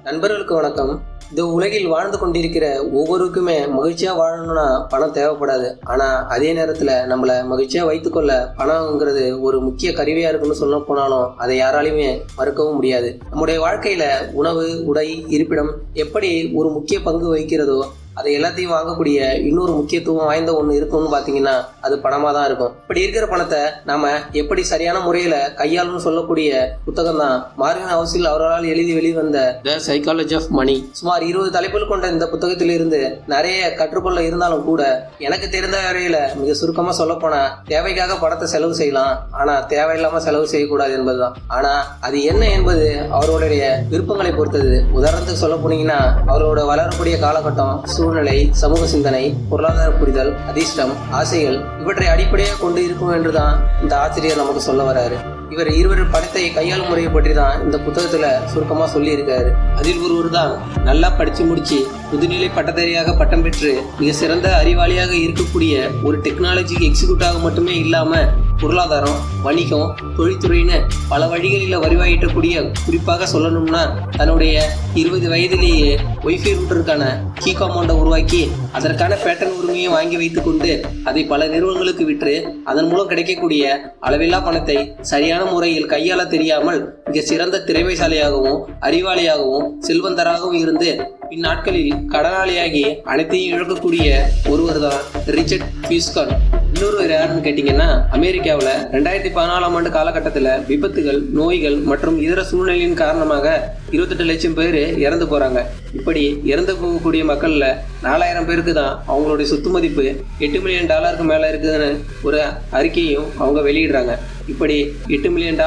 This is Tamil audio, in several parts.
நண்பர்களுக்கு வணக்கம். இந்த உலகில் வாழ்ந்து கொண்டிருக்கிற ஒவ்வொருக்குமே மகிழ்ச்சியா வாழணும்னா பணம் தேவைப்படாது. ஆனா அதே நேரத்துல நம்மள மகிழ்ச்சியா வைத்துக்கொள்ள பணம்ங்கிறது ஒரு முக்கிய கருவியா இருக்குன்னு சொல்ல போனாலும் அதை யாராலையுமே மறுக்கவும் முடியாது. நம்முடைய வாழ்க்கையில உணவு, உடை, இருப்பிடம் எப்படி ஒரு முக்கிய பங்கு வகிக்கிறதோ அதை எல்லாத்தையும் வாங்கக்கூடிய இன்னொரு முக்கியத்துவம் வாய்ந்த ஒண்ணு இருக்கும்னு பாத்தீங்கன்னா அது பணமா தான் இருக்கும். இப்படி இருக்கிற பணத்தை நாம எப்படி சரியான முறையில கையாளணும்னு சொல்லக்கூடிய புத்தகம் தான் மார்வின் ஹவுஸில் அவர்களால் எழுதி வெளிவந்த த சைக்காலஜி ஆஃப் மணி. சுமார் 20 தலைப்புகள் கொண்ட இந்த புத்தகத்திலிருந்து நிறைய கற்றுக்கொள்ள இருந்தாலும் கூட எனக்கு தெரிந்த வரையில மிக சுருக்கமா சொல்ல போனா தேவைக்காக பணத்தை செலவு செய்யலாம், ஆனா தேவையில்லாம செலவு செய்யக்கூடாது என்பதுதான். ஆனா அது என்ன என்பது அவர்களுடைய விருப்பங்களை பொறுத்தது. உதாரணத்துக்கு சொல்ல போனீங்கன்னா அவர்களோட வளரக்கூடிய காலகட்டம், சூழ்நிலை, சமூக சிந்தனை, பொருளாதார புரிதல், அதிர்ஷ்டம், ஆசைகள் இவற்றை அடிப்படையாக கொண்டு இருக்கும் என்றுதான் இந்த ஆசிரியர் நமக்கு சொல்ல வராரு. இவர் இருவர் பணத்தை கையாளும் முறையை பற்றி தான் இந்த புத்தகத்துல சுருக்கமா சொல்லி இருக்காரு. அதில் ஒருவர் தான் நல்லா படிச்சு முடிச்சு முதுநிலை பட்டதாரியாக பட்டம் பெற்று மிக சிறந்த அறிவாளியாக இருக்கக்கூடிய ஒரு டெக்னாலஜி எக்ஸிக்யூட்டிவாக மட்டுமே இல்லாம பொருளாதாரம், வணிகம், தொழில்துறைன்னு பல வழிகளில் வருவாயிட்டக்கூடிய, குறிப்பாக சொல்லணும்னா தன்னுடைய 20 வயதிலேயே ஒய்ஃபை ரூட்டருக்கான கீ காம்பவுண்டை உருவாக்கி அதற்கான பேட்டன் உரிமையை வாங்கி வைத்துக் கொண்டு அதை பல நிறுவனங்களுக்கு விற்று அதன் மூலம் கிடைக்கக்கூடிய அளவில்லா பணத்தை சரியான முறையில் கையாள தெரியாமல் மிக சிறந்த திறமைசாலியாகவும் அறிவாளியாகவும் செல்வந்தராகவும் இருந்து பின்னாட்களில் கடனாளியாகி அனைத்தையும் இழக்கக்கூடிய ஒருவர் தான் ரிச்சர்ட் ஃபியூஸ்கான். இன்னொருவர் யாருன்னு கேட்டீங்கன்னா அமெரிக்காவில் 2014ஆம் ஆண்டு காலகட்டத்தில் விபத்துகள், நோய்கள் மற்றும் இதர சூழ்நிலையின் காரணமாக 28 லட்சம் பேர் இறந்து போறாங்க. இப்படி இறந்து போகக்கூடிய மக்கள்ல 4000 பேருக்கு தான் அவங்களுடைய சொத்து மதிப்பு $8 மில்லியன் மேல இருக்குதுன்னு ஒரு அறிக்கையும் அவங்க வெளியிடுறாங்க. இப்படி $8 மில்லியன்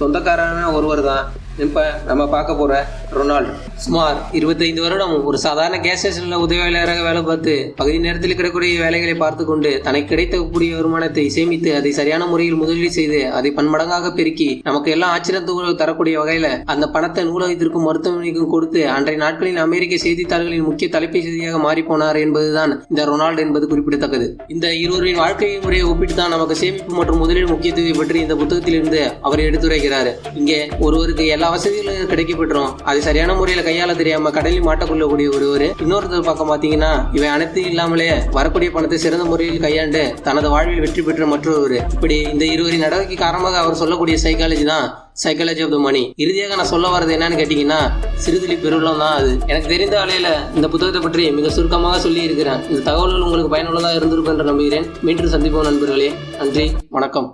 சொந்தக்காரன ஒருவர் தான் இப்ப நம்ம பார்க்க போற ரொனால்டு. சுமார் 25 வருடம் ஒரு சாதாரண கேஸ் ஸ்டேஷன்ல உதவியாளராக வேலை பார்த்து பகுதி நேரத்தில் கிடைக்கக்கூடிய வேலைகளை பார்த்து கொண்டு தனக்கு கிடைக்கக்கூடிய வருமானத்தை சேமித்து அதை சரியான முறையில் முதலீடு செய்து அதை பன்மடங்காக பெருக்கி நமக்கு எல்லாம் ஆச்சரியத்தை தரக்கூடிய வகையில அந்த பணத்தை நூலகத்திற்கும் மருத்துவமனைக்கும் கொடுத்து அன்றைய நாட்களில் அமெரிக்க செய்தித்தாள்களின் முக்கிய தலைப்பு செய்தியாக மாறி போனார் என்பதுதான் இந்த ரொனால்டு என்பது குறிப்பிடத்தக்கது. இந்த இருவரின் வாழ்க்கை முறையை ஒப்பிட்டு தான் நமக்கு சேமிப்பு மற்றும் முதலீடு முக்கியத்துவத்தை பற்றி இந்த புத்தகத்திலிருந்து அவர் எடுத்துரைக்கிறார். இங்கே ஒருவருக்கு எல்லா வசதிகளும் கிடைக்கப்பெற்றோம், அதை சரியான முறையில கையாள தெரியாம கடலில் மாட்டக்கொள்ளக்கூடிய ஒருவர். இன்னொருத்தர் பக்கம் பாத்தீங்கன்னா இவை அனைத்தும் இல்லாமலே வரக்கூடிய பணத்தை சிறந்த முறையில் கையாண்டு தனது வாழ்வில் வெற்றி பெற்ற மற்றொரு. இப்படி இந்த இருவரின் நடவடிக்கை காரணமாக அவர் சொல்லக்கூடிய சைக்காலஜி தான் சைக்காலஜி ஆஃப் த மணி. இறுதியாக நான் சொல்ல வர்றது என்னன்னு கேட்டீங்கன்னா சிறுதுளி பெருவெள்ளம் தான் அது. எனக்கு தெரிந்த வகையில இந்த புத்தகத்தை பற்றி மிக சுருக்கமாக சொல்லி இருக்கிறேன். இந்த தகவல்கள் உங்களுக்கு பயனுள்ளதாக இருந்திருக்கும் என்று நம்புகிறேன். மீண்டும் சந்திப்போம் நண்பர்களே. நன்றி, வணக்கம்.